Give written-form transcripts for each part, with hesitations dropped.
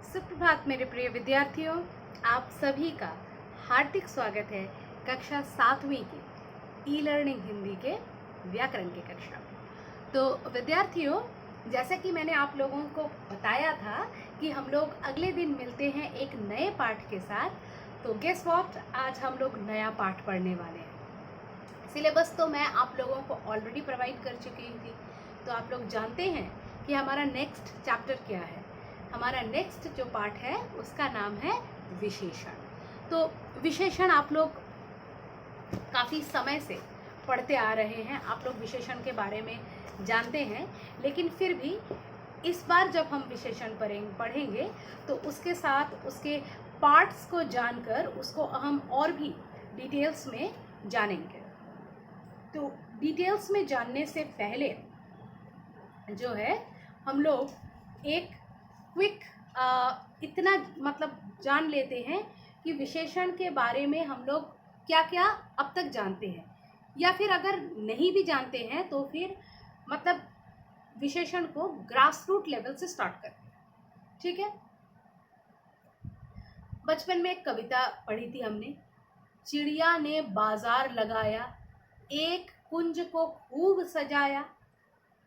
सुप्रभात मेरे प्रिय विद्यार्थियों, आप सभी का हार्दिक स्वागत है कक्षा 7वीं की ई लर्निंग हिंदी के व्याकरण की कक्षा में। तो विद्यार्थियों, जैसा कि मैंने आप लोगों को बताया था कि हम लोग अगले दिन मिलते हैं एक नए पाठ के साथ। तो गेस व्हाट, आज हम लोग नया पाठ पढ़ने वाले हैं। सिलेबस तो मैं आप लोगों को ऑलरेडी प्रोवाइड कर चुकी थी, तो आप लोग जानते हैं कि हमारा नेक्स्ट चैप्टर क्या है। हमारा नेक्स्ट जो पार्ट है उसका नाम है विशेषण। तो विशेषण आप लोग काफ़ी समय से पढ़ते आ रहे हैं, आप लोग विशेषण के बारे में जानते हैं, लेकिन फिर भी इस बार जब हम विशेषण पढ़ेंगे तो उसके साथ उसके पार्ट्स को जानकर उसको हम और भी डिटेल्स में जानेंगे। तो डिटेल्स में जानने से पहले जो है हम लोग एक क्विक इतना जान लेते हैं कि विशेषण के बारे में हम लोग क्या क्या अब तक जानते हैं, या फिर अगर नहीं भी जानते हैं तो फिर विशेषण को ग्रास रूट लेवल से स्टार्ट करते हैं। ठीक है। बचपन में एक कविता पढ़ी थी हमने, चिड़िया ने बाजार लगाया, एक कुंज को खूब सजाया,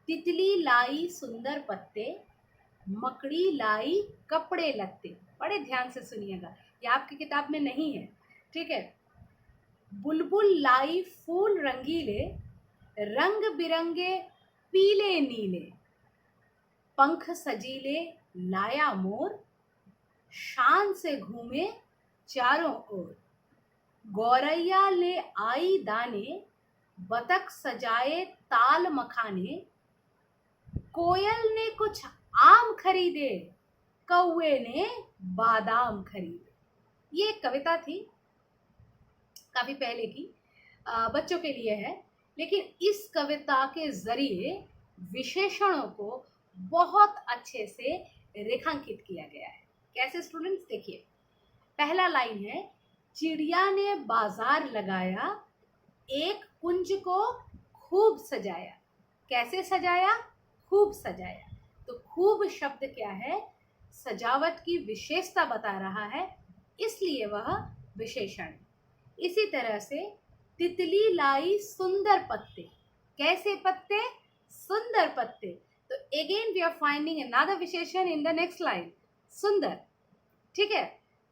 तितली लाई सुंदर पत्ते, मकड़ी लाई कपड़े लत्ते। बड़े ध्यान से सुनिएगा, ये आपकी किताब में नहीं है। ठीक है। बुलबुल लाई फूल रंगीले, रंग बिरंगे पीले नीले, पंख सजीले लाया मोर, शान से घूमे चारों ओर, गौरैया ले आई दाने, बतख सजाए ताल मखाने, कोयल ने कुछ आम खरीदे, कौवे ने बादाम खरीदे। ये एक कविता थी, काफी पहले की, बच्चों के लिए है, लेकिन इस कविता के जरिए विशेषणों को बहुत अच्छे से रेखांकित किया गया है। कैसे स्टूडेंट्स, देखिए पहला लाइन है, चिड़िया ने बाजार लगाया, एक कुंज को खूब सजाया। कैसे सजाया? खूब सजाया। तो खूब शब्द क्या है? सजावट की विशेषता बता रहा है, इसलिए वह विशेषण। इसी तरह से तितली लाई सुंदर पत्ते। कैसे पत्ते? सुंदर पत्ते। तो again we are finding another विशेषण इन द नेक्स्ट लाइन, सुंदर। ठीक है।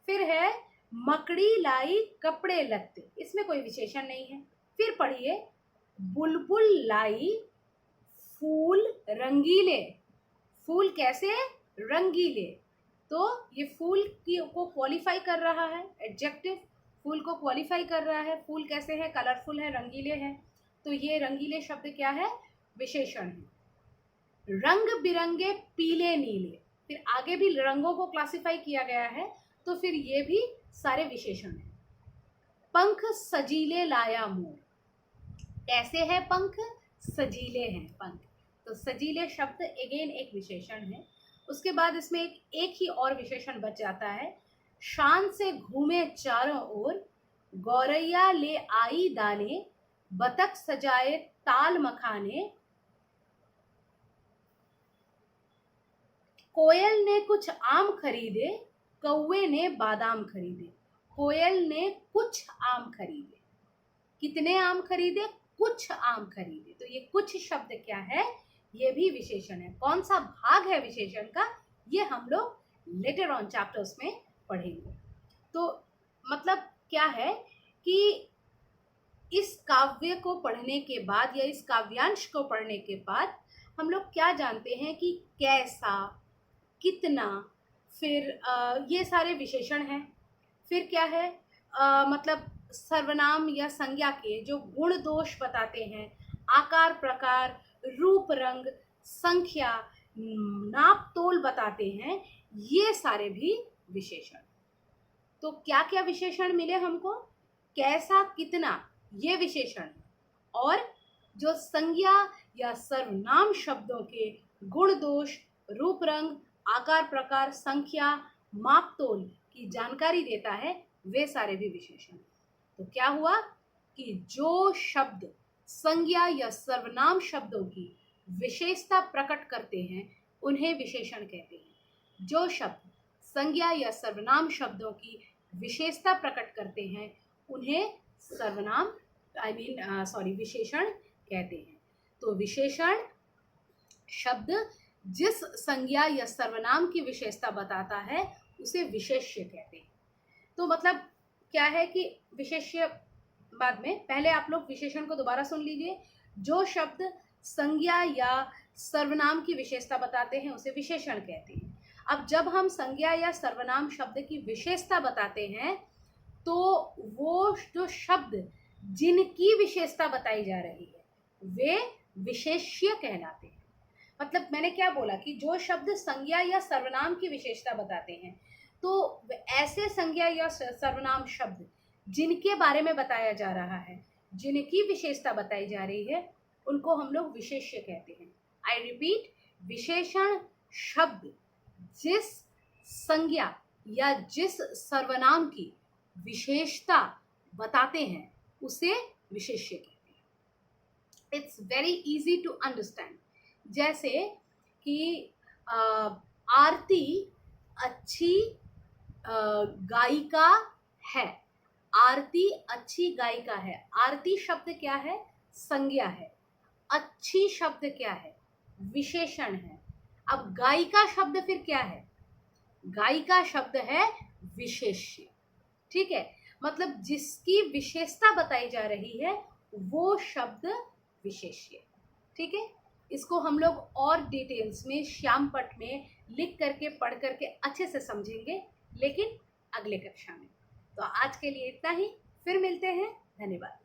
फिर है मकड़ी लाई कपड़े लत्ते, इसमें कोई विशेषण नहीं है। फिर पढ़िए, बुलबुल लाई फूल रंगीले। फूल कैसे? रंगीले। तो ये फूल को क्वालिफाई कर रहा है, एडजेक्टिव फूल को क्वालिफाई कर रहा है। फूल कैसे है? कलरफुल है, रंगीले हैं। तो ये रंगीले शब्द क्या है? विशेषण है। रंग बिरंगे पीले नीले, फिर आगे भी रंगों को क्लासिफाई किया गया है, तो फिर ये भी सारे विशेषण हैं। पंख सजीले लाया मोर। कैसे है पंख? सजीले हैं पंख। तो सजीले शब्द अगेन एक विशेषण है। उसके बाद इसमें एक ही और विशेषण बच जाता है, शान से घूमे चारों ओर, गौरैया ले आई दाने, बतख सजाए ताल मखाने, कोयल ने कुछ आम खरीदे, कौवे ने बादाम खरीदे। कोयल ने कुछ आम खरीदे। कितने आम खरीदे? कुछ आम खरीदे। तो ये कुछ शब्द क्या है? ये भी विशेषण है। कौन सा भाग है विशेषण का, ये हम लोग लेटर ऑन चैप्टर्स में पढ़ेंगे। तो क्या है कि इस काव्य को पढ़ने के बाद या इस काव्यांश को पढ़ने के बाद हम लोग क्या जानते हैं कि कैसा, कितना, फिर ये सारे विशेषण हैं। फिर क्या है, सर्वनाम या संज्ञा के जो गुण दोष बताते हैं, आकार प्रकार, रूप रंग, संख्या, नाप तोल बताते हैं, ये सारे भी विशेषण। तो क्या क्या विशेषण मिले हमको? कैसा, कितना, ये विशेषण, और जो संज्ञा या सर्वनाम शब्दों के गुण दोष, रूप रंग, आकार प्रकार, संख्या, माप तोल की जानकारी देता है, वे सारे भी विशेषण। तो क्या हुआ कि जो शब्द संज्ञा या सर्वनाम शब्दों की विशेषता प्रकट करते हैं उन्हें विशेषण कहते हैं। जो शब्द संज्ञा या सर्वनाम शब्दों की विशेषता प्रकट करते हैं उन्हें सर्वनाम विशेषण कहते हैं। तो विशेषण शब्द जिस संज्ञा या सर्वनाम की विशेषता बताता है उसे विशेष्य कहते हैं। तो मतलब क्या है कि विशेष्य बाद में, पहले आप लोग विशेषण को दोबारा सुन लीजिए। जो शब्द संज्ञा या सर्वनाम की विशेषता बताते हैं उसे विशेषण कहते हैं। अब जब हम संज्ञा या सर्वनाम शब्द की विशेषता बताते हैं तो वो जो शब्द जिनकी विशेषता बताई जा रही है वे विशेष्य कहलाते हैं। मतलब मैंने क्या बोला कि जो शब्द संज्ञा या सर्वनाम की विशेषता बताते हैं तो ऐसे संज्ञा या सर्वनाम शब्द जिनके बारे में बताया जा रहा है, जिनकी विशेषता बताई जा रही है, उनको हम लोग विशेष्य कहते हैं। आई रिपीट, विशेषण शब्द जिस संज्ञा या जिस सर्वनाम की विशेषता बताते हैं उसे विशेष्य कहते हैं। It's very easy to understand. जैसे कि आरती अच्छी गायिका है। आरती अच्छी गायिका है। आरती शब्द क्या है? संज्ञा है। अच्छी शब्द क्या है? विशेषण है। अब गायिका शब्द फिर क्या है? गायिका शब्द है विशेष्य। ठीक है, मतलब जिसकी विशेषता बताई जा रही है वो शब्द विशेष्य। ठीक है, इसको हम लोग और डिटेल्स में श्यामपट में लिख करके पढ़ करके अच्छे से समझेंगे, लेकिन अगले कक्षा में। तो आज के लिए इतना ही, फिर मिलते हैं। धन्यवाद।